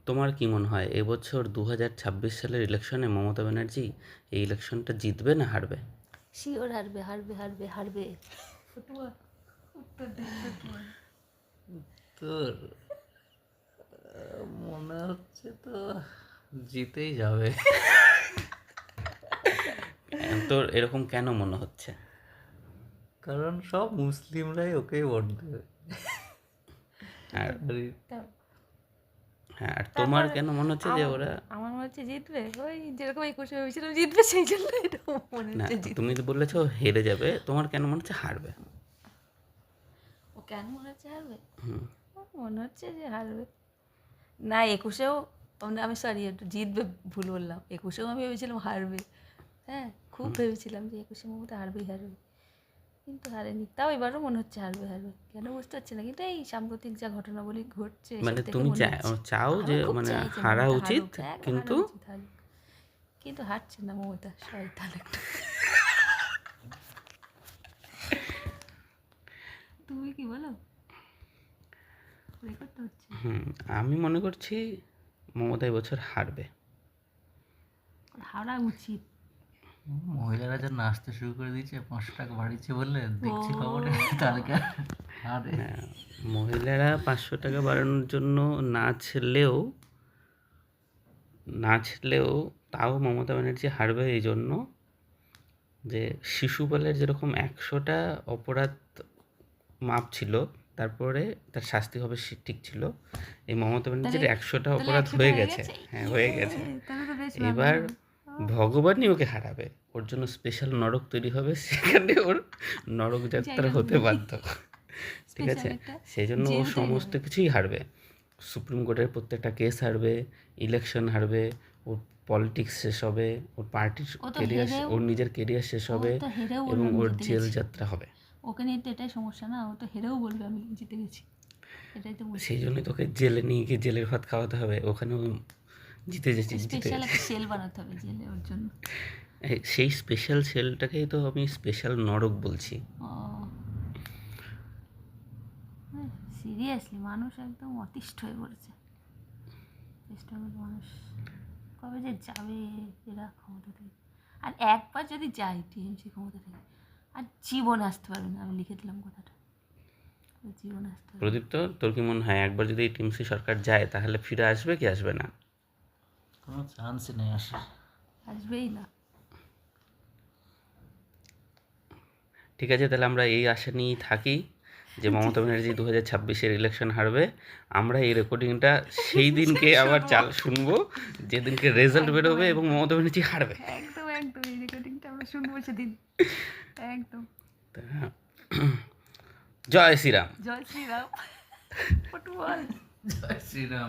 তোমার কি মনে হয় এবছর 2026 সালের ইলেকশনে মমতা ব্যানার্জি এই ইলেকশনটা জিতবে না হারবে? শিওর হারবে, হারবে, হারবে, হারবে। ফতুয়া, উত্তর দে, ফতুয়া। তোর মনে হচ্ছে তো জিতেই যাবে। তোর এরকম কেন মনে হচ্ছে? কারণ সব মুসলিমরাই ওকেই ভোট দেবে। আর তা- হ্যাঁ, আর তোমার তারপর কেন মনে হচ্ছে যে ওরা? আমার মনে হচ্ছে জিতবে, ওই যেরকম 21-এ ভেবেছিলাম জিতবে, সেই জন্য এটা মনে না, হচ্ছে জিতবে। তুমি তো বলেছো হেরে যাবে, তোমার কেন মনে হচ্ছে হারবে? ও কেন মনে হচ্ছে হারবে? হুম। আমার মনে হচ্ছে যে হারবে না। 21-এও আমি সরি, একটু জিতবে ভুল বললাম। 21-এও আমি ভেবেছিলাম হারবে। হ্যাঁ, খুব ভেবেছিলাম যে 21-এ মমতা হারবেই হারবে, কিন্তু হারেনি। তাও এবারও মনে হচ্ছে হারবে হারবে, কেন বুঝতে পারছি না। কিন্তু এই সাম্প্রতিক যা ঘটনাবলী ঘটছে এসব মানে থেকে তুমি মনে হচ্ছে চাও যে আমি খুব মানে চাই যে হারা মমতা উচিত, হারুক, একদম কিন্তু হারা উচিত, হারুক। কিন্তু হারছে না মমতা, শয়তান একটা। তুমি কি বলো? রেকর্ড তো হচ্ছে। আমি মনে করছি মমতা এবছর হারবে। হারা উচিত। মহিলারা যা নাচতে শুরু করে দিয়েছে, 500 টাকা বাড়িয়েছে বললে দেখছি খবরে, তাহলে আরে হ্যাঁ, মহিলারা 500 টাকা বাড়ানোর জন্য নাচলেও নাচলেও তাও মমতা ব্যানার্জি হারবে এই জন্য যে শিশুপালের যেরকম 100টা অপরাধ মাপ ছিল, তারপরে তার শাস্তি হবে ঠিক ছিল, এই মমতা ব্যানার্জির 100টা তাহলে অপরাধ 100টা হয়ে হয়ে গেছে। গেছে? হ্যাঁ, হয়ে গেছে। তাহলে তো বেশ এবার ভালো। ভগবানই ওকে হারাবে, ওর জন্য স্পেশাল নরক তৈরি হবে, সেখানে ওর নরক যাত্রা জায়গা হতে নেই। বাধ্য। ঠিক স্পেশাল আছে, একটা সেই জন্য ও জেল তৈরি সমস্ত হবে। কিছুই হারবে। সুপ্রিম কোর্টের প্রত্যেকটা কেস হারবে, ইলেকশন হারবে, ওর পলিটিক্স শেষ হবে, ওর পার্টির ও তো কেরিয়ার, হেরেও ওর নিজের কেরিয়ার শেষ ও হবে, তো হেরেও বলবে এবং আমি ওর জিতে জেল গেছি। যাত্রা হবে। ওকে নিয়ে তো এটাই সমস্যা না, ও তো হেরেও বলবে আমি জিতে গেছি, এটাই তো মুশকিল। সেই জন্যই তোকে জেলে নিয়ে গিয়ে জেলের ভাত খাওয়াতে হবে, ওখানেও জিতে যাচ্ছি, জিতে স্পেশাল যাচ্ছি। একটা সেল বানাতে হবে জেলে ওর জন্য। সেই স্পেশাল সেলটাকেই তো আমি স্পেশাল নরক বলছি। ও সিরিয়াসলি মানুষ একদম অতিষ্ঠ হয়ে পড়েছে। পশ্চিমবঙ্গের মানুষ কবে যে যাবে এরা ক্ষমতা থেকে। আর একবার যদি যায় টিএমসি ক্ষমতা থেকে, আর জীবন আসতে পারবে না। আমি লিখে দিলাম কথাটা, জীবন আসতে পারবে না। প্রদীপ্ত, তোর কি মনে হয় একবার যদি টিএমসি সরকার যায় তাহলে ফিরে আসবে কি আসবে না? কোনো চান্সই নেই আসার। আসবেই না। ঠিক আছে, তাহলে আমরা এই আশা নিয়েই থাকি যে মমতা ব্যানার্জি 2026-এর ইলেকশন হারবে। আমরা এই রেকর্ডিংটা সেই দিনকে আবার শুনবো যেদিনকে রেজাল্ট একদম, বেরোবে এবং একদম। মমতা ব্যানার্জি হারবে। একদম একদম এই রেকর্ডিংটা আমরা শুনবো সেদিন। একদম। জয় শ্রীরাম। জয় শ্রীরাম। পটুয়াল। জয় শ্রীরাম।